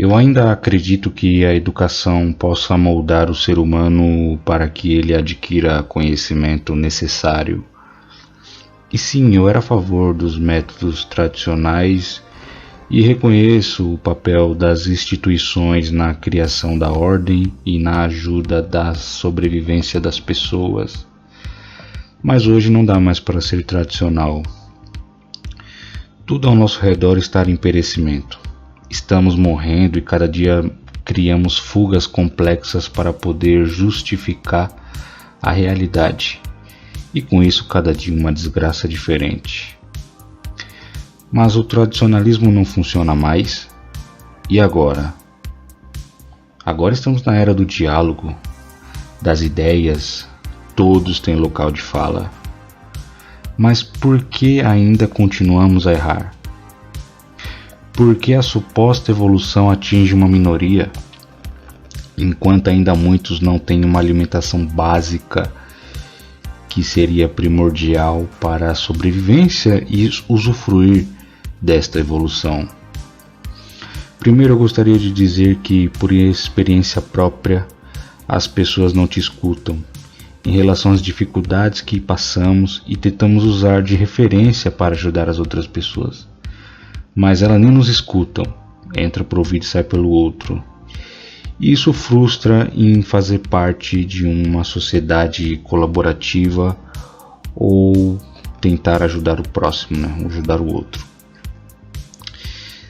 Eu ainda acredito que a educação possa moldar o ser humano para que ele adquira conhecimento necessário. E sim, eu era a favor dos métodos tradicionais e reconheço o papel das instituições na criação da ordem e na ajuda da sobrevivência das pessoas. Mas hoje não dá mais para ser tradicional. Tudo ao nosso redor está em perecimento. Estamos morrendo e cada dia criamos fugas complexas para poder justificar a realidade. E com isso cada dia uma desgraça diferente. Mas o tradicionalismo não funciona mais. E agora? Agora estamos na era do diálogo, das ideias, todos têm local de fala. Mas por que ainda continuamos a errar? Por que a suposta evolução atinge uma minoria, enquanto ainda muitos não têm uma alimentação básica que seria primordial para a sobrevivência e usufruir desta evolução? Primeiro eu gostaria de dizer que, por experiência própria, as pessoas não te escutam em relação às dificuldades que passamos e tentamos usar de referência para ajudar as outras pessoas. Mas elas nem nos escutam, entra por ouvido e sai pelo outro. E isso frustra em fazer parte de uma sociedade colaborativa ou tentar ajudar o próximo, né? Ajudar o outro.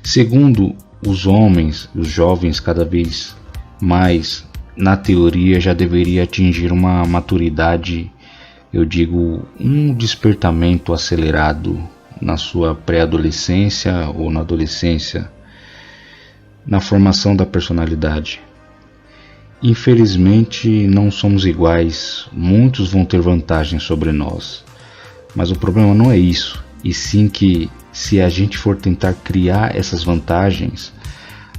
Segundo, os homens, os jovens cada vez mais, na teoria, já deveria atingir uma maturidade, eu digo, um despertamento acelerado na sua pré-adolescência ou na adolescência, na formação da personalidade. Infelizmente não somos iguais, muitos vão ter vantagem sobre nós, mas o problema não é isso, e sim que se a gente for tentar criar essas vantagens,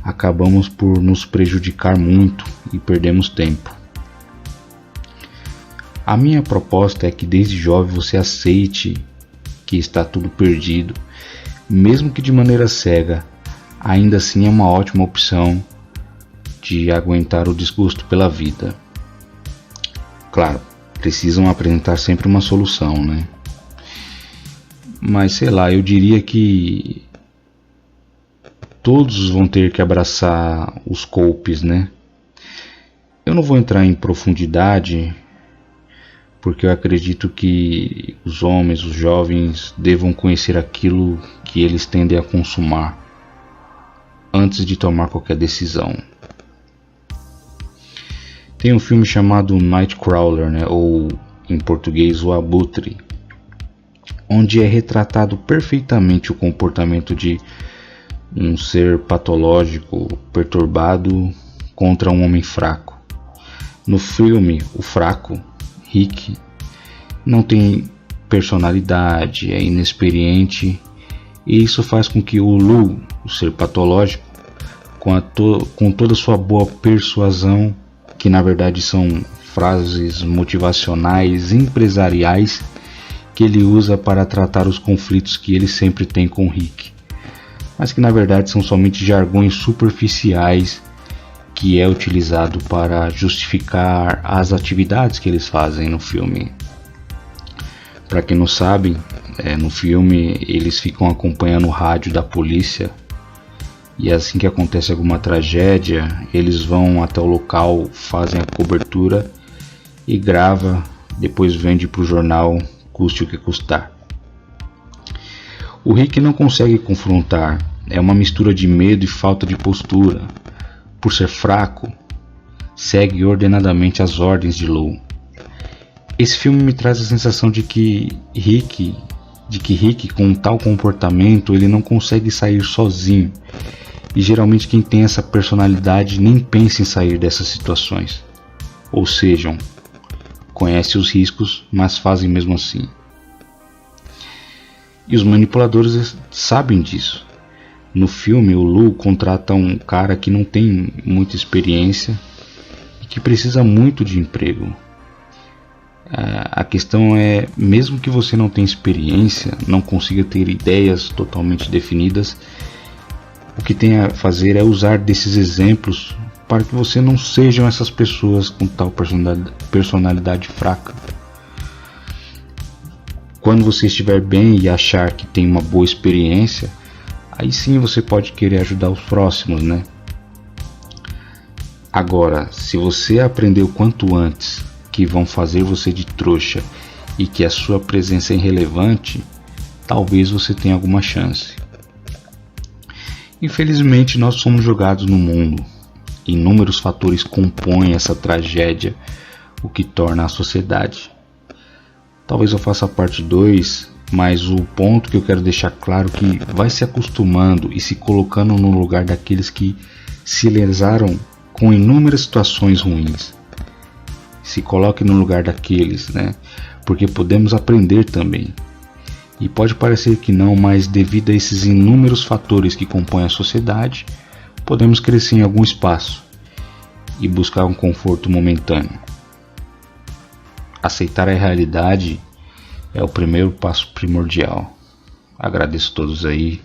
acabamos por nos prejudicar muito e perdemos tempo. A minha proposta é que desde jovem você aceite que está tudo perdido, mesmo que de maneira cega, ainda assim é uma ótima opção de aguentar o desgosto pela vida. Claro, precisam apresentar sempre uma solução, né? Mas sei lá, eu diria que todos vão ter que abraçar os golpes, né? Eu não vou entrar em profundidade, porque eu acredito que os homens, os jovens, devam conhecer aquilo que eles tendem a consumar antes de tomar qualquer decisão. Tem um filme chamado Nightcrawler, né? Ou em português O Abutre, onde é retratado perfeitamente o comportamento de um ser patológico, perturbado contra um homem fraco. No filme, o fraco, Rick, não tem personalidade, é inexperiente, e isso faz com que o Lou, o ser patológico, com toda sua boa persuasão, que na verdade são frases motivacionais, empresariais, que ele usa para tratar os conflitos que ele sempre tem com o Rick, mas que na verdade são somente jargões superficiais que é utilizado para justificar as atividades que eles fazem no filme. Para quem não sabe, no filme eles ficam acompanhando o rádio da polícia e assim que acontece alguma tragédia, eles vão até o local, fazem a cobertura e grava, depois vende para o jornal, custe o que custar. O Rick não consegue confrontar, é uma mistura de medo e falta de postura. Por ser fraco, segue ordenadamente as ordens de Lou. Esse filme me traz a sensação de que Rick, com tal comportamento, ele não consegue sair sozinho. E geralmente quem tem essa personalidade nem pensa em sair dessas situações. Ou seja, conhece os riscos, mas fazem mesmo assim. E os manipuladores sabem disso. No filme, o Lou contrata um cara que não tem muita experiência e que precisa muito de emprego. A questão é, mesmo que você não tenha experiência, não consiga ter ideias totalmente definidas, o que tem a fazer é usar desses exemplos para que você não sejam essas pessoas com tal personalidade fraca. Quando você estiver bem e achar que tem uma boa experiência, aí sim você pode querer ajudar os próximos, né? Agora, se você aprender o quanto antes que vão fazer você de trouxa e que a sua presença é irrelevante, talvez você tenha alguma chance. Infelizmente, nós somos jogados no mundo. Inúmeros fatores compõem essa tragédia, o que torna a sociedade. Talvez eu faça a parte 2, mas o ponto que eu quero deixar claro é que vai se acostumando e se colocando no lugar daqueles que se lesaram com inúmeras situações ruins. Se coloque no lugar daqueles, né? Porque podemos aprender também. E pode parecer que não, mas devido a esses inúmeros fatores que compõem a sociedade, podemos crescer em algum espaço e buscar um conforto momentâneo. Aceitar a realidade é o primeiro passo primordial. Agradeço a todos aí.